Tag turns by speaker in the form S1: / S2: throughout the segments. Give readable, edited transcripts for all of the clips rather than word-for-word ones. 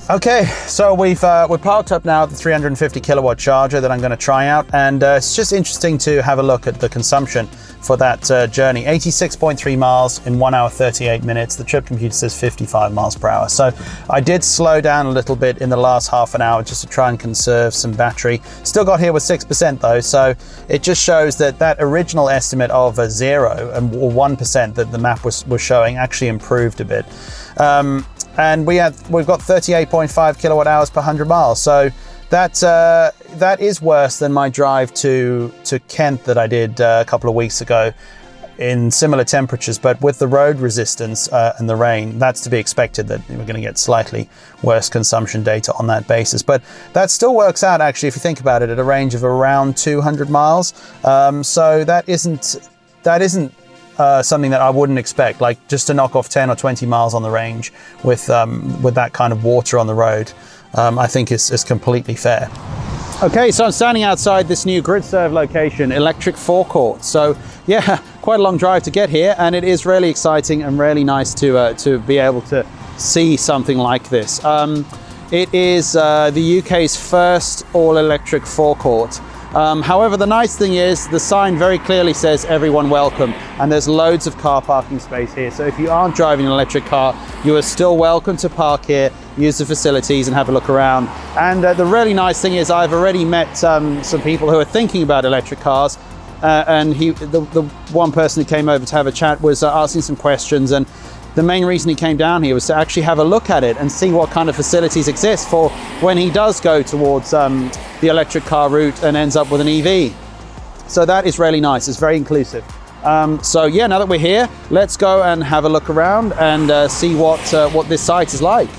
S1: Okay, so we're parked up now at the 350 kilowatt charger that I'm going to try out, and it's just interesting to have a look at the consumption for that journey. 86.3 miles in 1 hour 38 minutes. The trip computer says 55 miles per hour. So I did slow down a little bit in the last half an hour just to try and conserve some battery. Still got here with 6% though, so it just shows that that original estimate of a 0 or 1% that the map was showing actually improved a bit. And we've got 38.5 kilowatt hours per 100 miles. So that is worse than my drive to Kent that I did a couple of weeks ago in similar temperatures, but with the road resistance and the rain, that's to be expected that we're going to get slightly worse consumption data on that basis. But that still works out, actually, if you think about it, at a range of around 200 miles. So that isn't something that I wouldn't expect, like just to knock off 10 or 20 miles on the range with that kind of water on the road, I think is completely fair. Okay, so I'm standing outside this new Gridserve location, Electric Forecourt. So yeah, quite a long drive to get here, and it is really exciting and really nice to be able to see something like this. It is the UK's first all-electric forecourt. However, the nice thing is the sign very clearly says everyone welcome, and there's loads of car parking space here. So if you aren't driving an electric car, you are still welcome to park here, use the facilities and have a look around. And the really nice thing is I've already met some people who are thinking about electric cars, and the one person who came over to have a chat was asking some questions, and the main reason he came down here was to actually have a look at it and see what kind of facilities exist for when he does go towards the electric car route and ends up with an EV. So that is really nice. It's very inclusive. So yeah, now that we're here, let's go and have a look around and see what this site is like.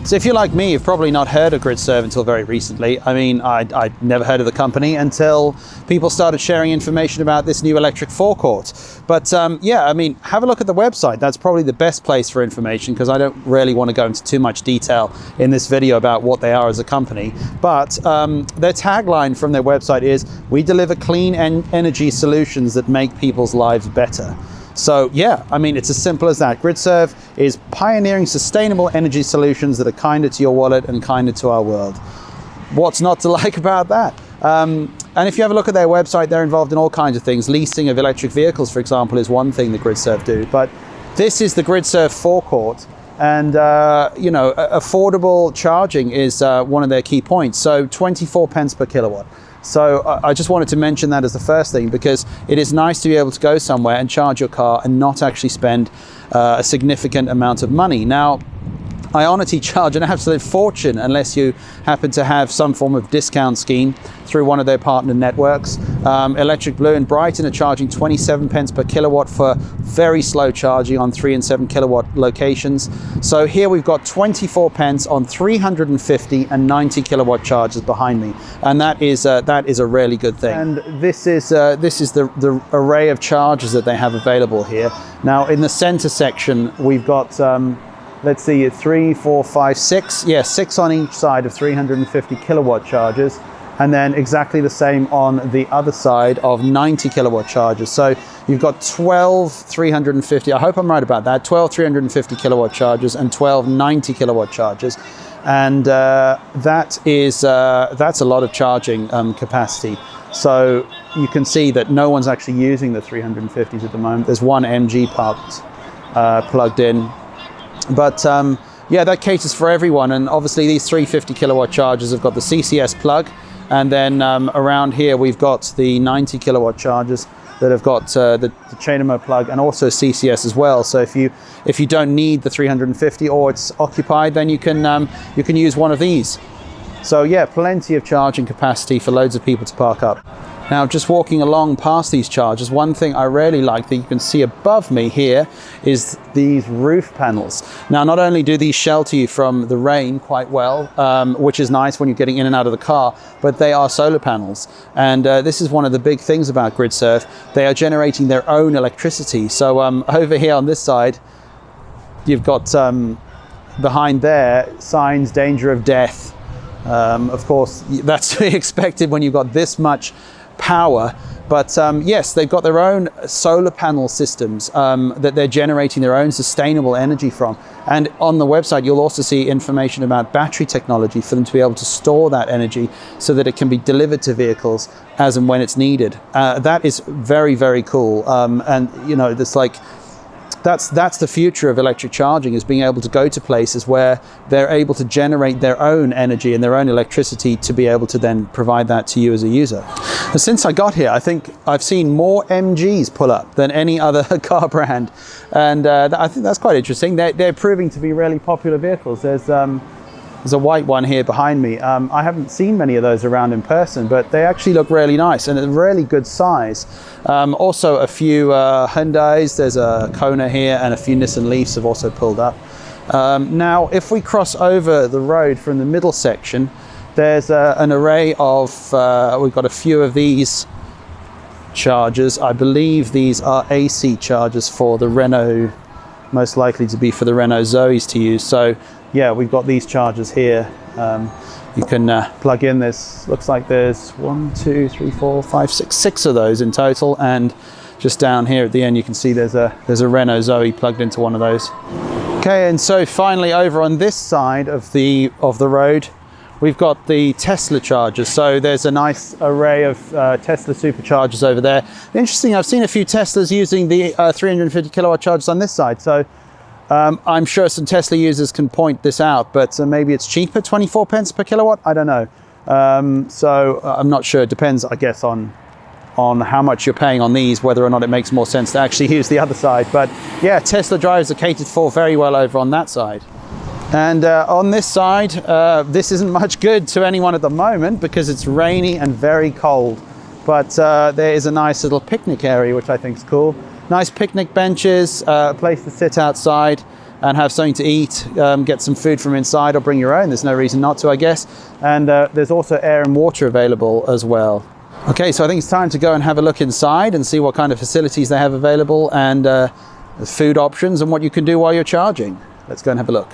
S1: So if you're like me, you've probably not heard of Gridserve until very recently. I mean, I'd never heard of the company until people started sharing information about this new electric forecourt. But yeah, I mean, have a look at the website. That's probably the best place for information, because I don't really want to go into too much detail in this video about what they are as a company. But their tagline from their website is, "We deliver clean energy solutions that make people's lives better." So yeah, I mean, it's as simple as that. Gridserve is pioneering sustainable energy solutions that are kinder to your wallet and kinder to our world. What's not to like about that? And if you have a look at their website, they're involved in all kinds of things. Leasing of electric vehicles, for example, is one thing that Gridserve do. But this is the Gridserve Forecourt, and you know, affordable charging is one of their key points. So 24 pence per kilowatt. So I just wanted to mention that as the first thing, because it is nice to be able to go somewhere and charge your car and not actually spend a significant amount of money. Now, Ionity charge an absolute fortune unless you happen to have some form of discount scheme through one of their partner networks. Electric Blue and Brighton are charging 27 pence per kilowatt for very slow charging on 3 and 7 kilowatt locations. So here we've got 24 pence on 350 and 90 kilowatt chargers behind me, and that is a really good thing. And this is the array of chargers that they have available here. Now in the center section we've got let's see, 3, 4, 5, 6. Yeah, 6 on each side of 350 kilowatt chargers, and then exactly the same on the other side of 90 kilowatt chargers. So you've got 12 350, I hope I'm right about that, 12 350 kilowatt chargers and 12 90 kilowatt chargers. And that's a lot of charging capacity. So you can see that no one's actually using the 350s at the moment. There's one MG parked, plugged in. But yeah, that caters for everyone, and obviously these 350 kilowatt chargers have got the CCS plug, and then around here we've got the 90 kilowatt chargers that have got the Chainamo plug and also CCS as well. So if you don't need the 350 or it's occupied, then you can use one of these. So yeah, plenty of charging capacity for loads of people to park up. Now, just walking along past these chargers, one thing I really like that you can see above me here is these roof panels. Now, not only do these shelter you from the rain quite well, which is nice when you're getting in and out of the car, but they are solar panels. And this is one of the big things about Gridserve. They are generating their own electricity. So over here on this side, you've got behind there signs, danger of death. Of course, that's to be expected when you've got this much power But yes, they've got their own solar panel systems that they're generating their own sustainable energy from. And on the website, you'll also see information about battery technology for them to be able to store that energy so that it can be delivered to vehicles as and when it's needed. That is very, very cool. And you know, that's the future of electric charging, is being able to go to places where they're able to generate their own energy and their own electricity to be able to then provide that to you as a user. And since I got here, I think I've seen more MGs pull up than any other car brand. And I think that's quite interesting. They're proving to be really popular vehicles. There's a white one here behind me. I haven't seen many of those around in person, but they actually look really nice and a really good size. Also a few Hyundais, there's a Kona here, and a few Nissan Leafs have also pulled up. Now, if we cross over the road from the middle section, there's an array of, we've got a few of these chargers. I believe these are AC chargers for the Renault, most likely to be for the Renault Zoes to use. So yeah, we've got these chargers here. You can plug in this. Looks like there's 1, 2, 3, 4, 5, 6 of those in total. And just down here at the end, you can see there's a Renault Zoe plugged into one of those. Okay, and so finally over on this side of the road, we've got the Tesla chargers. So there's a nice array of Tesla Superchargers over there. Interesting, I've seen a few Teslas using the 350 kilowatt chargers on this side. So I'm sure some Tesla users can point this out, but maybe it's cheaper, 24 pence per kilowatt, I don't know. So I'm not sure, it depends, I guess, on how much you're paying on these, whether or not it makes more sense to actually use the other side. But yeah, Tesla drivers are catered for very well over on that side. And on this side, this isn't much good to anyone at the moment because it's rainy and very cold. But there is a nice little picnic area, which I think is cool. Nice picnic benches, a place to sit outside and have something to eat, get some food from inside or bring your own. There's no reason not to, I guess. And there's also air and water available as well. Okay, so I think it's time to go and have a look inside and see what kind of facilities they have available and food options and what you can do while you're charging. Let's go and have a look.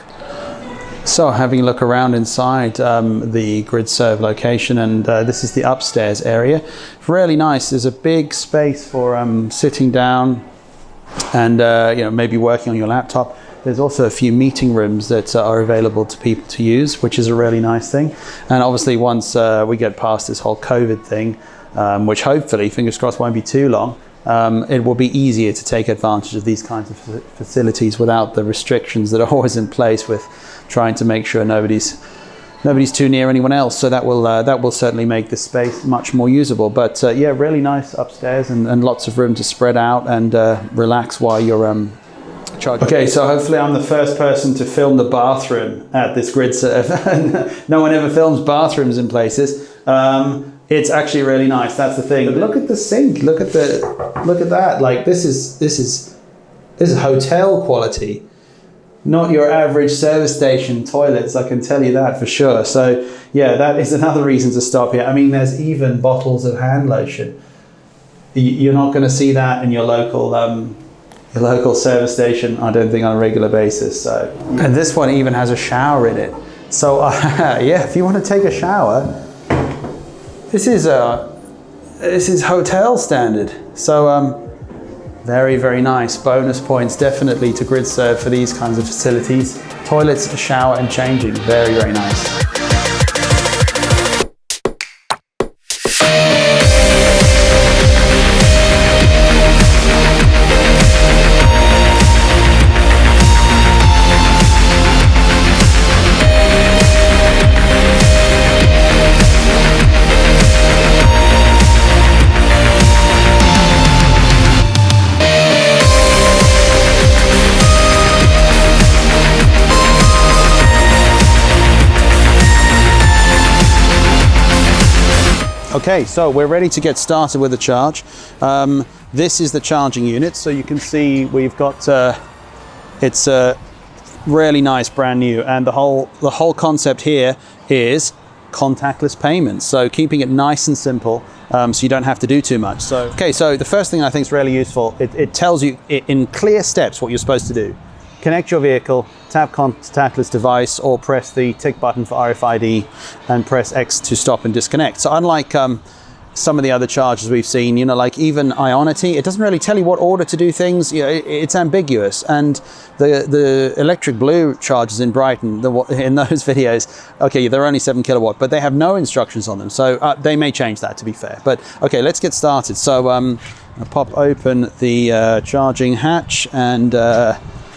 S1: So having a look around inside the Gridserve location, and this is the upstairs area. Really nice. There's a big space for sitting down and you know, maybe working on your laptop. There's also a few meeting rooms that are available to people to use, which is a really nice thing. And obviously once we get past this whole COVID thing, which hopefully, fingers crossed, won't be too long, it will be easier to take advantage of these kinds of facilities without the restrictions that are always in place with trying to make sure nobody's too near anyone else. So that will certainly make the space much more usable. But yeah, really nice upstairs and lots of room to spread out and relax while you're charging. Okay, so hopefully I'm the first person to film the bathroom at this Gridserve. No one ever films bathrooms in places. It's actually really nice. That's the thing. But look at the sink. Look at that. Like this is hotel quality. Not your average service station toilets, I can tell you that for sure. So yeah, that is another reason to stop here. I mean, there's even bottles of hand lotion. You're not going to see that in your local service station, I don't think, on a regular basis. So, and this one even has a shower in it. So yeah, if you want to take a shower, this is hotel standard. So very, very nice. Bonus points definitely to Gridserve for these kinds of facilities. Toilets, shower and changing. Very, very nice. Okay, so we're ready to get started with the charge. This is the charging unit, so you can see we've got it's really nice, brand new, and the whole concept here is contactless payments. So keeping it nice and simple, so you don't have to do too much. So okay, so the first thing I think is really useful. It tells you in clear steps what you're supposed to do. Connect your vehicle, tap contactless device, or press the tick button for RFID and press X to stop and disconnect. So unlike some of the other chargers we've seen, you know, like even Ionity, it doesn't really tell you what order to do things. You know, it's ambiguous. And the Electric Blue chargers in Brighton, in those videos, okay, they're only 7 kilowatt, but they have no instructions on them. So they may change that, to be fair. But okay, let's get started. So I'll pop open the charging hatch, and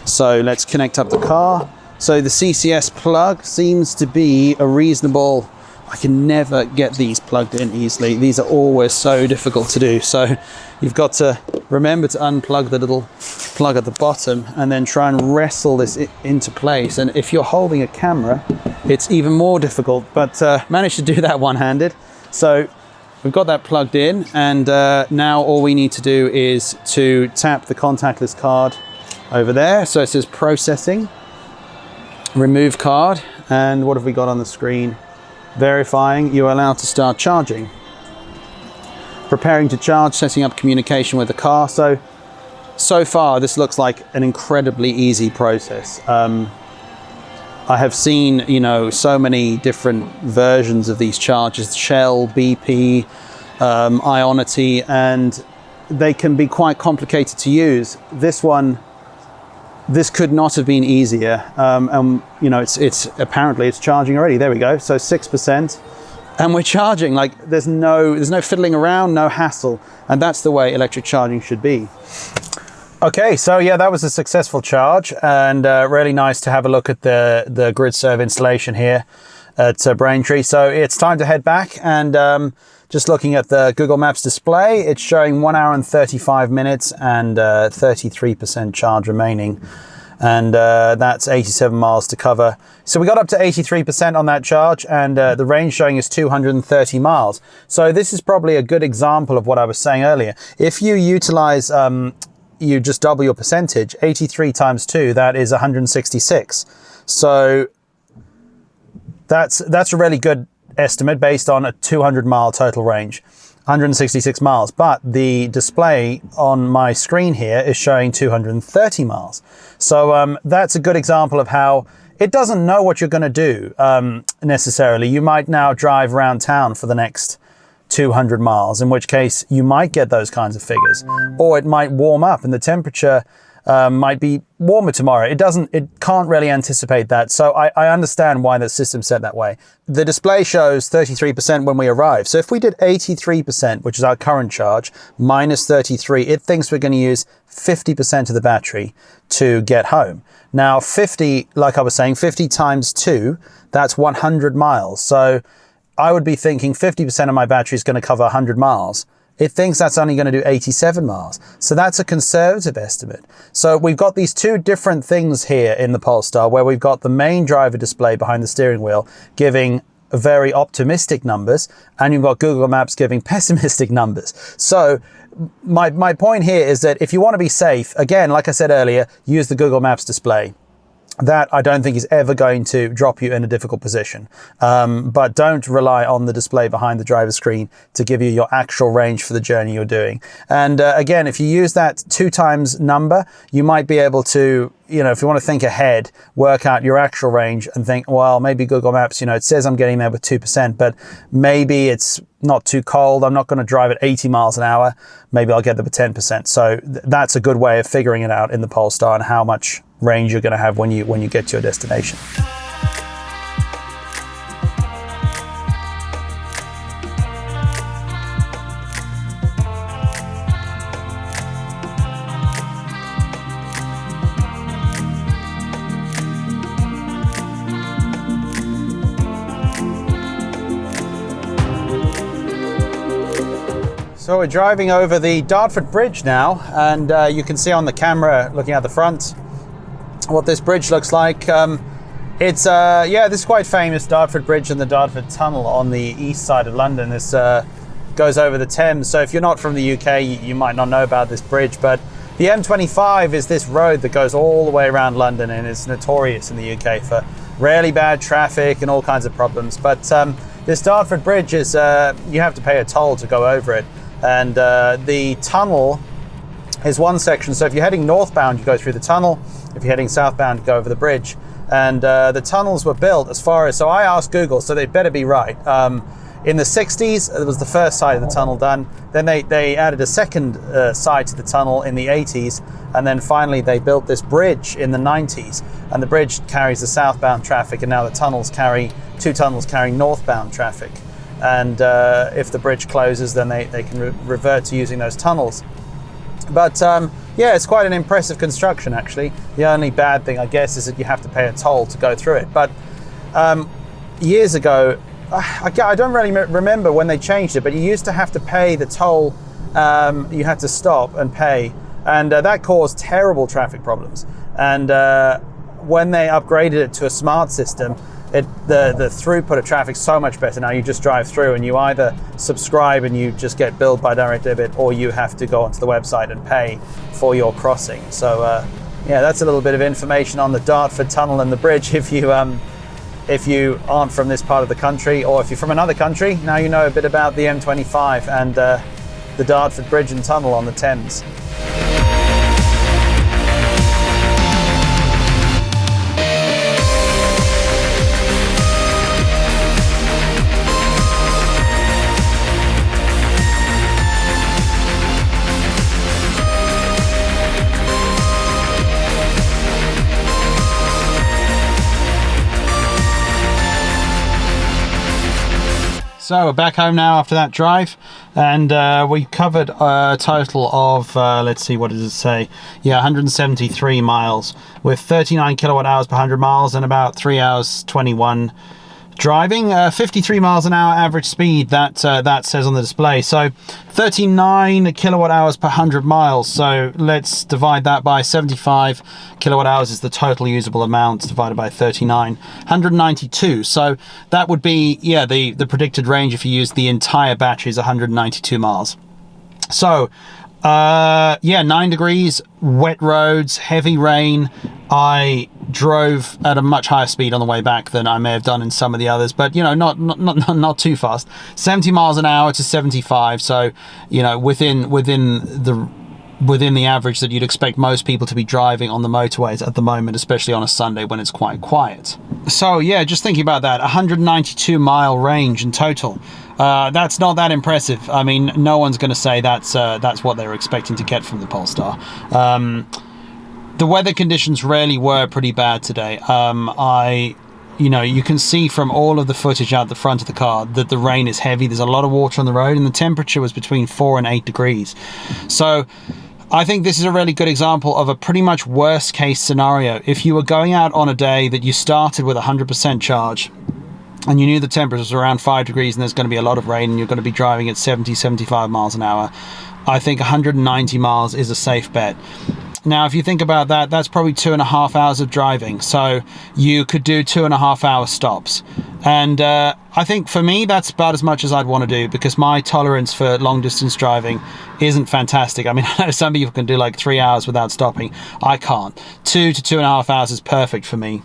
S1: so let's connect up the car. So the CCS plug seems to be a reasonable. I can never get these plugged in easily. These are always so difficult to do. So you've got to remember to unplug the little plug at the bottom and then try and wrestle this into place. And if you're holding a camera, it's even more difficult, but managed to do that one-handed. So we've got that plugged in, and now all we need to do is to tap the contactless card over there. So it says processing, remove card, and what have we got on the screen? Verifying you're allowed to start charging. Preparing to charge, setting up communication with the car. So far, this looks like an incredibly easy process. I have seen, you know, so many different versions of these chargers, Shell, BP, Ionity, and they can be quite complicated to use. This could not have been easier, and you know, it's apparently it's charging already. There we go. So 6%, and we're charging. Like there's no fiddling around, no hassle, and that's the way electric charging should be. Okay, so yeah, that was a successful charge, and really nice to have a look at the Gridserve installation here at Braintree. So it's time to head back, and just looking at the Google Maps display, it's showing 1 hour and 35 minutes and 33% charge remaining. And that's 87 miles to cover. So we got up to 83% on that charge, and the range showing is 230 miles. So this is probably a good example of what I was saying earlier. If you utilize, you just double your percentage, 83 times 2, that is 166. So that's a really good estimate based on a 200 mile total range, 166 miles, but the display on my screen here is showing 230 miles. So that's a good example of how it doesn't know what you're going to do necessarily. You might now drive around town for the next 200 miles, in which case you might get those kinds of figures, or it might warm up and the temperature might be warmer tomorrow. It can't really anticipate that. So I understand why the system's set that way. The display shows 33% when we arrive. So if we did 83%, which is our current charge, minus 33, it thinks we're going to use 50% of the battery to get home. Now 50, like I was saying, 50 times 2, that's 100 miles. So I would be thinking 50% of my battery is going to cover 100 miles. It thinks that's only going to do 87 miles. So that's a conservative estimate. So we've got these two different things here in the Polestar, where we've got the main driver display behind the steering wheel giving very optimistic numbers, and you've got Google Maps giving pessimistic numbers. So my point here is that if you want to be safe, again, like I said earlier, use the Google Maps display. That I don't think is ever going to drop you in a difficult position. But don't rely on the display behind the driver's screen to give you your actual range for the journey you're doing. And again, if you use that 2 times number, you might be able to, you know, if you want to think ahead, work out your actual range and think, well, maybe Google Maps, you know, it says I'm getting there with 2%, but maybe it's not too cold. I'm not going to drive at 80 miles an hour. Maybe I'll get there with 10%. So that's a good way of figuring it out in the Polestar and how much range you're going to have when you get to your destination. So we're driving over the Dartford Bridge now, and you can see on the camera looking at the front what this bridge looks like. This is quite famous, Dartford Bridge and the Dartford Tunnel on the east side of London. This goes over the Thames. So if you're not from the UK, you might not know about this bridge, but the M25 is this road that goes all the way around London, and it's notorious in the UK for really bad traffic and all kinds of problems. But this Dartford Bridge is, you have to pay a toll to go over it. And the tunnel is one section. So if you're heading northbound, you go through the tunnel. If you're heading southbound, you go over the bridge. And the tunnels were built as far as, so I asked Google, so they better be right. In the 60s, it was the first side of the tunnel done. Then they added a second side to the tunnel in the 80s. And then finally they built this bridge in the 90s. And the bridge carries the southbound traffic, and now the tunnels carry, 2 tunnels carrying northbound traffic. And if the bridge closes, then they can revert to using those tunnels. But yeah, it's quite an impressive construction, actually. The only bad thing, I guess, is that you have to pay a toll to go through it. But years ago, I don't really remember when they changed it, but you used to have to pay the toll. You had to stop and pay, and that caused terrible traffic problems. And when they upgraded it to a smart system, the throughput of traffic is so much better now. You just drive through, and you either subscribe and you just get billed by direct debit, or you have to go onto the website and pay for your crossing. So yeah, that's a little bit of information on the Dartford tunnel and the bridge. If you aren't from this part of the country, or if you're from another country, now you know a bit about the M25 and the Dartford Bridge and Tunnel on the Thames. So we're back home now after that drive, and we covered a total of, let's see, what does it say? Yeah, 173 miles with 39 kilowatt hours per 100 miles and about 3 hours 21 driving. 53 miles an hour average speed, that says on the display. So 39 kilowatt hours per 100 miles. So let's divide that by 75 kilowatt hours is the total usable amount, divided by 39, 192. So that would be, yeah, the predicted range if you use the entire battery is 192 miles. So yeah, 9 degrees, wet roads, heavy rain. I drove at a much higher speed on the way back than I may have done in some of the others, but you know, not too fast. 70 miles an hour to 75, so you know, within the average that you'd expect most people to be driving on the motorways at the moment, especially on a Sunday when it's quite quiet. So yeah, just thinking about that, 192 mile range in total. That's not that impressive. I mean, no one's going to say that's what they were expecting to get from the Polestar. The weather conditions really were pretty bad today. You know, you can see from all of the footage out the front of the car that the rain is heavy. There's a lot of water on the road, and the temperature was between 4 and 8 degrees. So I think this is a really good example of a pretty much worst case scenario. If you were going out on a day that you started with 100% charge, and you knew the temperature was around 5 degrees and there's going to be a lot of rain and you're going to be driving at 70, 75 miles an hour, I think 190 miles is a safe bet. Now, if you think about that, that's probably 2.5 hours of driving. So you could do 2.5 hour stops. And I think for me, that's about as much as I'd want to do, because my tolerance for long distance driving isn't fantastic. I mean, I know some people can do like 3 hours without stopping. I can't. 2 to 2.5 hours is perfect for me.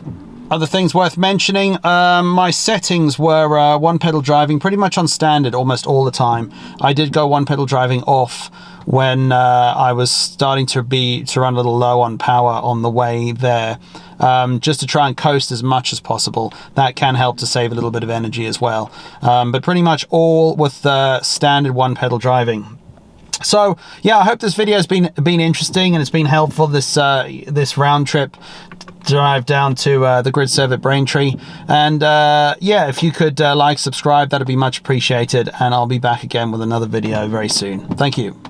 S1: Other things worth mentioning, my settings were one pedal driving pretty much on standard almost all the time. I did go one pedal driving off when I was starting to run a little low on power on the way there, just to try and coast as much as possible. That can help to save a little bit of energy as well. But pretty much all with the standard one pedal driving. So yeah, I hope this video has been interesting and it's been helpful, this round trip drive down to the Gridserve at Braintree. And yeah, if you could like, subscribe, that'd be much appreciated, and I'll be back again with another video very soon. Thank you.